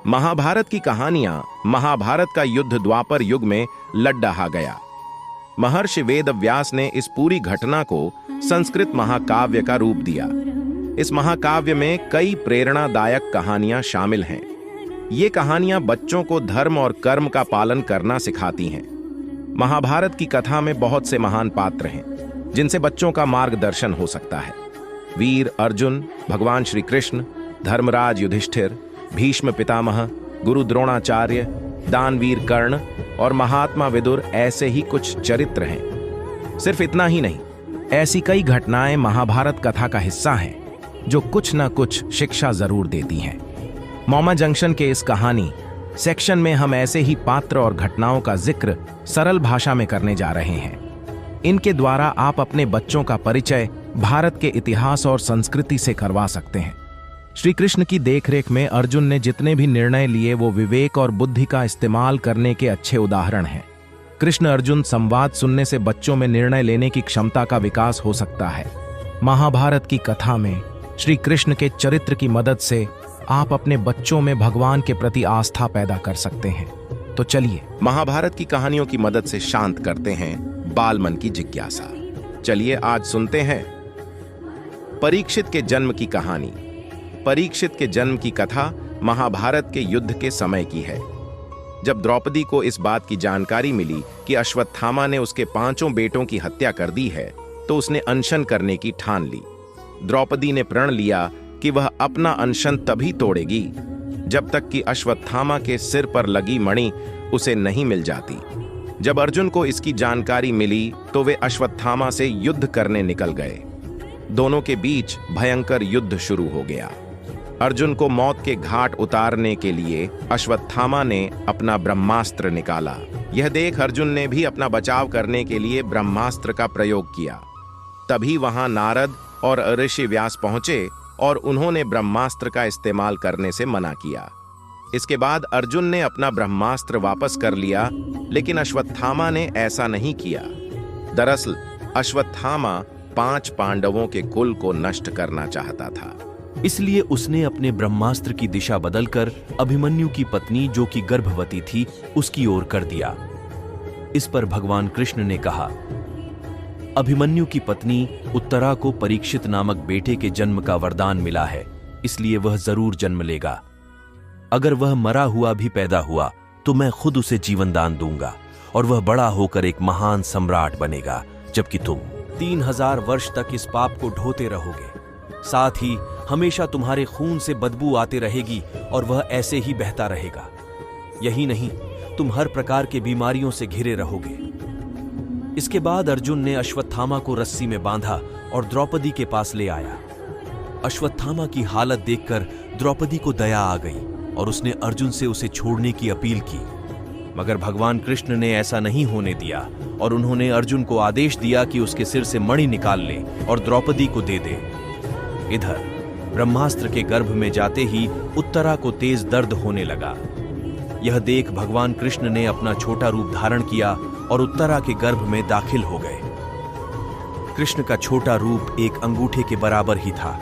महाभारत की कहानियां। महाभारत का युद्ध द्वापर युग में लड़ रहा गया। महर्षि वेद व्यास ने इस पूरी घटना को संस्कृत महाकाव्य का रूप दिया। इस महाकाव्य में कई प्रेरणादायक कहानियां शामिल हैं। ये कहानियां बच्चों को धर्म और कर्म का पालन करना सिखाती हैं। महाभारत की कथा में बहुत से महान पात्र हैं जिनसे बच्चों का मार्गदर्शन हो सकता है। वीर अर्जुन, भगवान श्री कृष्ण, धर्मराज युधिष्ठिर, भीष्म पितामह, गुरु द्रोणाचार्य, दानवीर कर्ण और महात्मा विदुर ऐसे ही कुछ चरित्र हैं। सिर्फ इतना ही नहीं, ऐसी कई घटनाएं महाभारत कथा का हिस्सा हैं जो कुछ न कुछ शिक्षा जरूर देती हैं। मौमा जंक्शन के इस कहानी सेक्शन में हम ऐसे ही पात्र और घटनाओं का जिक्र सरल भाषा में करने जा रहे हैं। इनके द्वारा आप अपने बच्चों का परिचय भारत के इतिहास और संस्कृति से करवा सकते हैं। श्री कृष्ण की देखरेख में अर्जुन ने जितने भी निर्णय लिए वो विवेक और बुद्धि का इस्तेमाल करने के अच्छे उदाहरण हैं। कृष्ण अर्जुन संवाद सुनने से बच्चों में निर्णय लेने की क्षमता का विकास हो सकता है। महाभारत की कथा में श्री कृष्ण के चरित्र की मदद से आप अपने बच्चों में भगवान के प्रति आस्था पैदा कर सकते हैं। तो चलिए महाभारत की कहानियों की मदद से शांत करते हैं बाल मन की जिज्ञासा। चलिए आज सुनते हैं परीक्षित के जन्म की कहानी। परीक्षित के जन्म की कथा महाभारत के युद्ध के समय की है। जब द्रौपदी को इस बात की जानकारी मिली कि अश्वत्थामा ने उसके 5 बेटों की हत्या कर दी है, तो उसने अनशन करने की ठान ली। द्रौपदी ने प्रण लिया कि वह अपना अनशन तभी तोड़ेगी जब तक कि अश्वत्थामा के सिर पर लगी मणि उसे नहीं मिल जाती। जब अर्जुन को इसकी जानकारी मिली तो वे अश्वत्थामा से युद्ध करने निकल गए। दोनों के बीच भयंकर युद्ध शुरू हो गया। अर्जुन को मौत के घाट उतारने के लिए अश्वत्थामा ने अपना ब्रह्मास्त्र निकाला। यह देख अर्जुन ने भी अपना बचाव करने के लिए ब्रह्मास्त्र का प्रयोग किया। तभी वहां नारद और ऋषि व्यास पहुंचे और उन्होंने ब्रह्मास्त्र का इस्तेमाल करने से मना किया। इसके बाद अर्जुन ने अपना ब्रह्मास्त्र वापस कर लिया, लेकिन अश्वत्थामा ने ऐसा नहीं किया। दरअसल अश्वत्थामा 5 पांडवों के कुल को नष्ट करना चाहता था। इसलिए उसने अपने ब्रह्मास्त्र की दिशा बदलकर अभिमन्यु की पत्नी, जो कि गर्भवती थी, उसकी ओर कर दिया। इस पर भगवान कृष्ण ने कहा, अभिमन्यु की पत्नी उत्तरा को परीक्षित नामक बेटे के जन्म का वरदान मिला है, इसलिए वह जरूर जन्म लेगा। अगर वह मरा हुआ भी पैदा हुआ तो मैं खुद उसे जीवन दान दूंगा और वह बड़ा होकर एक महान सम्राट बनेगा, जबकि तुम 3000 वर्ष तक इस पाप को ढोते रहोगे। साथ ही हमेशा तुम्हारे खून से बदबू आते रहेगी और वह ऐसे ही बहता रहेगा। यही नहीं, तुम हर प्रकार के बीमारियों से घिरे रहोगे। इसके बाद अर्जुन ने अश्वत्थामा को रस्सी में बांधा और द्रौपदी के पास ले आया। अश्वत्थामा की हालत देखकर द्रौपदी को दया आ गई और उसने अर्जुन से उसे छोड़ने की अपील की, मगर भगवान कृष्ण ने ऐसा नहीं होने दिया और उन्होंने अर्जुन को आदेश दिया कि उसके सिर से मणि निकाल ले और द्रौपदी को दे दे। इधर ब्रह्मास्त्र के गर्भ में जाते ही उत्तरा को तेज दर्द होने लगा। यह देख भगवान कृष्ण ने अपना छोटा रूप धारण किया और उत्तरा के गर्भ में दाखिल हो गए। कृष्ण का छोटा रूप एक अंगूठे के बराबर ही था।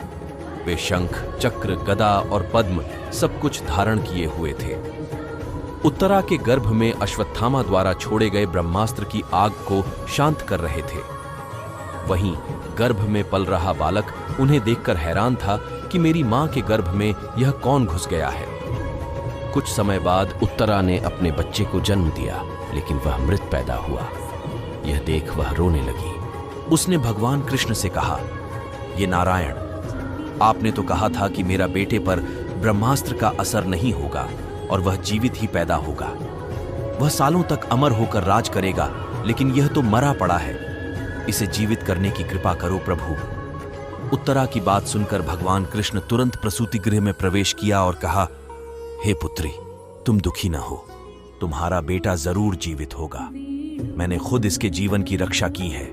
वे शंख, चक्र, गदा और पद्म सब कुछ धारण किए हुए थे। उत्तरा के गर्भ में अश्वत्थामा द्वारा छोड़े गए ब्रह्मास्त्र की आग को शांत कर रहे थे। वहीं गर्भ में पल रहा बालक उन्हें देखकर हैरान था कि मेरी मां के गर्भ में यह कौन घुस गया है। कुछ समय बाद उत्तरा ने अपने बच्चे को जन्म दिया, लेकिन वह मृत पैदा हुआ। यह देख वह रोने लगी। उसने भगवान कृष्ण से कहा, ये नारायण, आपने तो कहा था कि मेरा बेटे पर ब्रह्मास्त्र का असर नहीं होगा और वह जीवित ही पैदा होगा। वह सालों तक अमर होकर राज करेगा, लेकिन यह तो मरा पड़ा है। इसे जीवित करने की कृपा करो प्रभु। उत्तरा की बात सुनकर भगवान कृष्ण तुरंत प्रसूति गृह में प्रवेश किया और कहा, हे पुत्री, तुम दुखी न हो, तुम्हारा बेटा जरूर जीवित होगा। मैंने खुद इसके जीवन की रक्षा की है।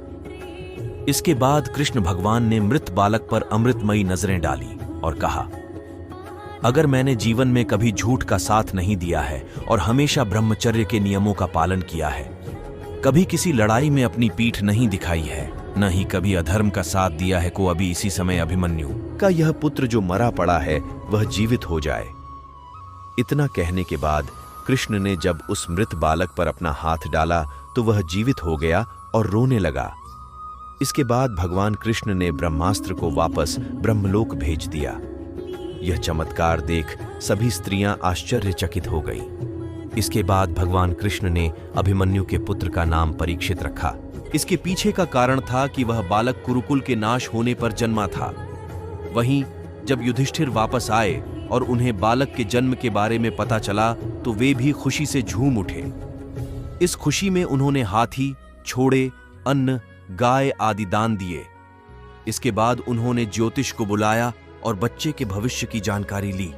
इसके बाद कृष्ण भगवान ने मृत बालक पर अमृतमयी नजरें डाली और कहा, अगर मैंने जीवन में कभी झूठ का साथ नहीं दिया है और हमेशा ब्रह्मचर्य के नियमों का पालन किया है, कभी किसी लड़ाई में अपनी पीठ नहीं दिखाई है, न ही कभी अधर्म का साथ दिया है, को अभी इसी समय अभिमन्यु का यह पुत्र जो मरा पड़ा है वह जीवित हो जाए। इतना कहने के बाद कृष्ण ने जब उस मृत बालक पर अपना हाथ डाला तो वह जीवित हो गया और रोने लगा। इसके बाद भगवान कृष्ण ने ब्रह्मास्त्र को वापस ब्रह्मलोक भेज दिया। यह चमत्कार देख सभी स्त्रियां आश्चर्यचकित हो गईं। इसके बाद भगवान कृष्ण ने अभिमन्यु के पुत्र का नाम परीक्षित रखा। इसके पीछे का कारण था कि वह बालक कुरुकुल के नाश होने पर जन्मा था। वहीं जब युधिष्ठिर वापस आए और उन्हें बालक के जन्म के बारे में पता चला तो वे भी खुशी से झूम उठे। इस खुशी में उन्होंने हाथी, छोड़े, अन्न, गाय आदि दान दिए। इसके बाद उन्होंने ज्योतिष को बुलाया और बच्चे के भविष्य की जानकारी ली।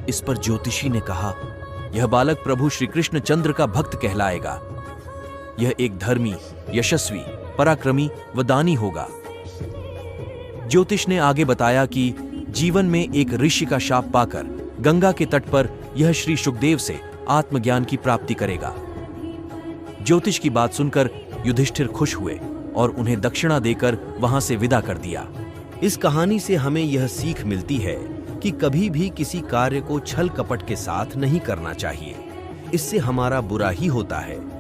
इस पर ज्योतिषी ने कहा, यह बालक प्रभु श्री कृष्ण चंद्र का भक्त कहलाएगा। यह एक धर्मी, यशस्वी, पराक्रमी व दानी होगा। ज्योतिष ने आगे बताया कि जीवन में एक ऋषि का शाप पाकर गंगा के तट पर यह श्री शुकदेव से आत्मज्ञान की प्राप्ति करेगा। ज्योतिष की बात सुनकर युधिष्ठिर खुश हुए और उन्हें दक्षिणा देकर वहां से विदा कर दिया। इस कहानी से हमें यह सीख मिलती है कि कभी भी किसी कार्य को छल कपट के साथ नहीं करना चाहिए। इससे हमारा बुरा ही होता है।